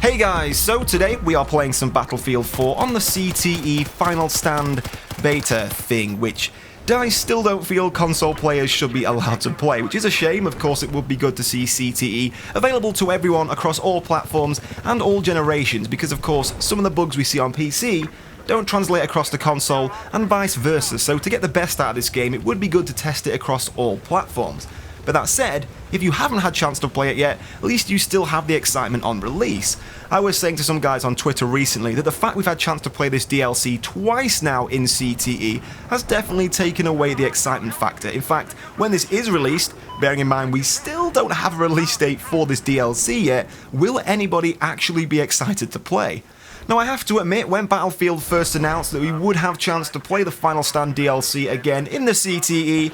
Hey guys, so today we are playing some Battlefield 4 on the CTE Final Stand beta thing, which I still don't feel console players should be allowed to play, which is a shame. Of course, it would be good to see CTE available to everyone across all platforms and all generations, because of course some of the bugs we see on PC don't translate across the console and vice versa, so to get the best out of this game it would be good to test it across all platforms. But that said, if you haven't had a chance to play it yet, at least you still have the excitement on release. I was saying to some guys on Twitter recently that the fact we've had a chance to play this DLC twice now in CTE has definitely taken away the excitement factor. In fact, when this is released, bearing in mind we still don't have a release date for this DLC yet, will anybody actually be excited to play? Now I have to admit, when Battlefield first announced that we would have a chance to play the Final Stand DLC again in the CTE,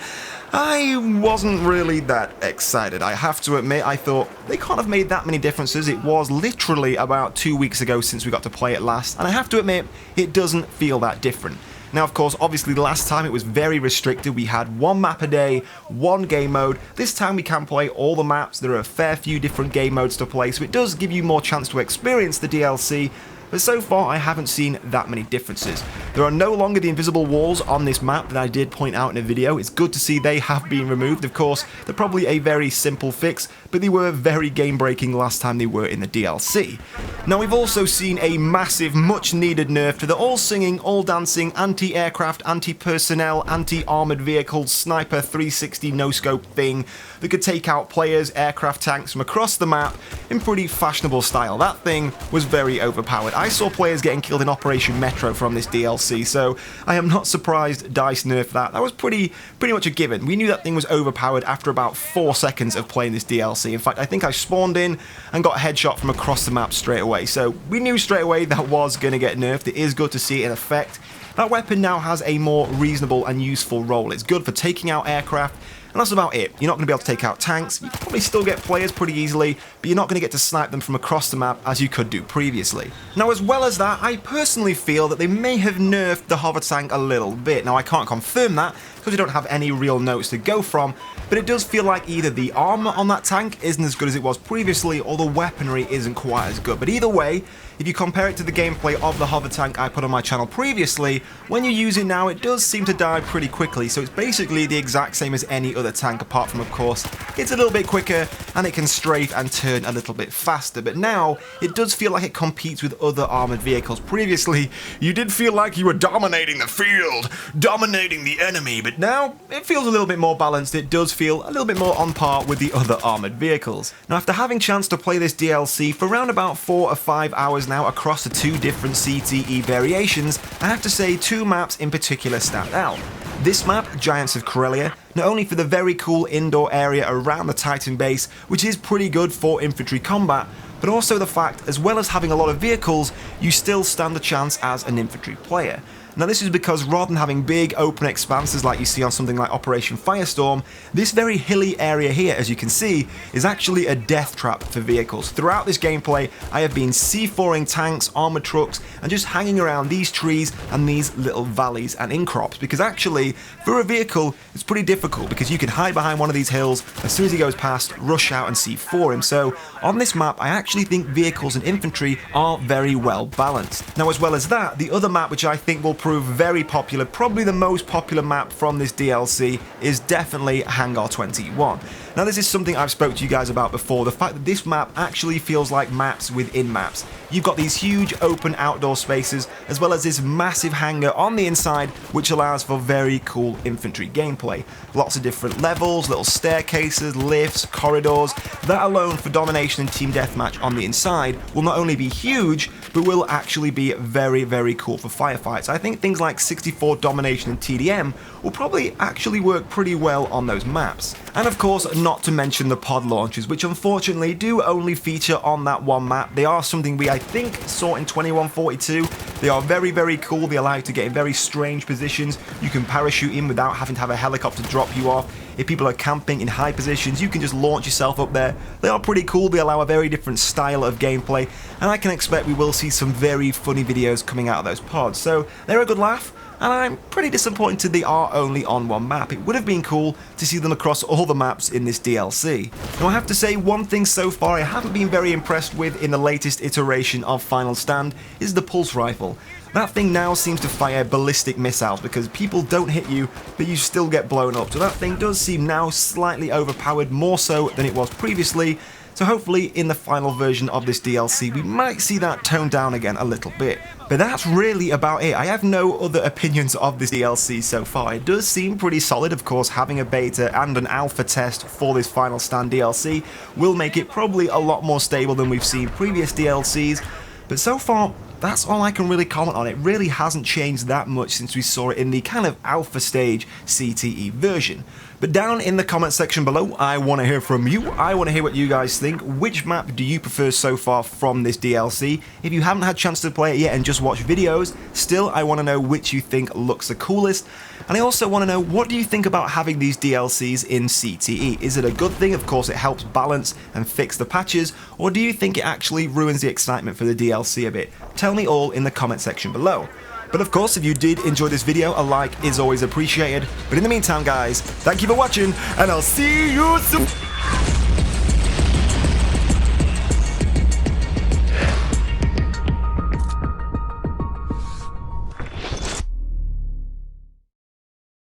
I wasn't really that excited. I have to admit, I thought they can't have made that many differences. It was literally about 2 weeks ago since we got to play it last, and I have to admit, it doesn't feel that different. Now, of course, obviously the last time it was very restricted. We had one map a day, one game mode. This time we can play all the maps. There are a fair few different game modes to play, so it does give you more chance to experience the DLC. But so far I haven't seen that many differences. There are no longer the invisible walls on this map that I did point out in a video. It's good to see they have been removed. Of course, they're probably a very simple fix, but they were very game breaking last time they were in the DLC. Now we've also seen a massive, much needed nerf to the all singing, all dancing, anti-aircraft, anti-personnel, anti-armoured vehicle, sniper 360 no-scope thing that could take out players, aircraft, tanks from across the map in pretty fashionable style. That thing was very overpowered. I saw players getting killed in Operation Metro from this DLC, so I am not surprised DICE nerfed that. That was pretty much a given. We knew that thing was overpowered after about 4 seconds of playing this DLC. In fact, I think I spawned in and got a headshot from across the map straight away, so we knew straight away that was going to get nerfed. It is good to see it in effect. That weapon now has a more reasonable and useful role. It's good for taking out aircraft, and that's about it. You're not going to be able to take out tanks. You can probably still get players pretty easily, but you're not going to get to snipe them from across the map as you could do previously. Now, as well as that, I personally feel that they may have nerfed the hover tank a little bit. Now, I can't confirm that because we don't have any real notes to go from, but it does feel like either the armor on that tank isn't as good as it was previously, or the weaponry isn't quite as good. But either way, if you compare it to the gameplay of the hover tank I put on my channel previously, when you use it now, it does seem to die pretty quickly, so it's basically the exact same as any other tank, apart from, of course, it's a little bit quicker and it can strafe and turn a little bit faster. But now, it does feel like it competes with other armored vehicles. Previously, you did feel like you were dominating the field, dominating the enemy, but now it feels a little bit more balanced. It does feel a little bit more on par with the other armored vehicles. Now, after having chance to play this DLC for around about 4 or 5 hours now across the 2 different CTE variations, I have to say 2 maps in particular stand out. This map, Giants of Corellia, not only for the very cool indoor area around the Titan base, which is pretty good for infantry combat, but also the fact, as well as having a lot of vehicles, you still stand a chance as an infantry player. Now, this is because rather than having big open expanses like you see on something like Operation Firestorm, this very hilly area here, as you can see, is actually a death trap for vehicles. Throughout this gameplay, I have been C4ing tanks, armored trucks, and just hanging around these trees and these little valleys and incrops, because actually, for a vehicle, it's pretty difficult because you can hide behind one of these hills, as soon as he goes past, rush out and C4 him. So, on this map, I actually think vehicles and infantry are very well balanced. Now, as well as that, the other map which I think will prove very popular, probably the most popular map from this DLC, is definitely Hangar 21. Now, this is something I've spoke to you guys about before, the fact that this map actually feels like maps within maps. You've got these huge open outdoor spaces, as well as this massive hangar on the inside, which allows for very cool infantry gameplay. Lots of different levels, little staircases, lifts, corridors. That alone for domination and team deathmatch on the inside will not only be huge, but will actually be very cool for firefights. I think things like 64 domination and TDM will probably actually work pretty well on those maps. And of course, not to mention the pod launchers, which unfortunately do only feature on that one map. They are something we, I think, saw in 2142. They are very cool. They allow you to get in very strange positions. You can parachute in without having to have a helicopter drop you off. If people are camping in high positions, you can just launch yourself up there. They are pretty cool. They allow a very different style of gameplay, and I can expect we will see some very funny videos coming out of those pods. So they're a good laugh. and I'm pretty disappointed they are only on one map. It would have been cool to see them across all the maps in this DLC. Now I have to say, one thing so far I haven't been very impressed with in the latest iteration of Final Stand is the pulse rifle. That thing now seems to fire ballistic missiles because people don't hit you, but you still get blown up. So that thing does seem now slightly overpowered, more so than it was previously. So hopefully in the final version of this DLC we might see that toned down again a little bit. But that's really about it. I have no other opinions of this DLC so far. It does seem pretty solid. Of course, having a beta and an alpha test for this Final Stand DLC will make it probably a lot more stable than we've seen previous DLCs. But so far, that's all I can really comment on. It really hasn't changed that much since we saw it in the kind of alpha stage CTE version. But down in the comment section below, I want to hear from you. I want to hear what you guys think. Which map do you prefer so far from this DLC? If you haven't had a chance to play it yet and just watch videos, still I want to know which you think looks the coolest. And I also want to know, what do you think about having these DLCs in CTE? Is it a good thing? Of course it helps balance and fix the patches, or do you think it actually ruins the excitement for the DLC a bit? Tell me all in the comment section below. But of course, if you did enjoy this video, a like is always appreciated. But in the meantime guys, thank you for watching, and I'll see you soon!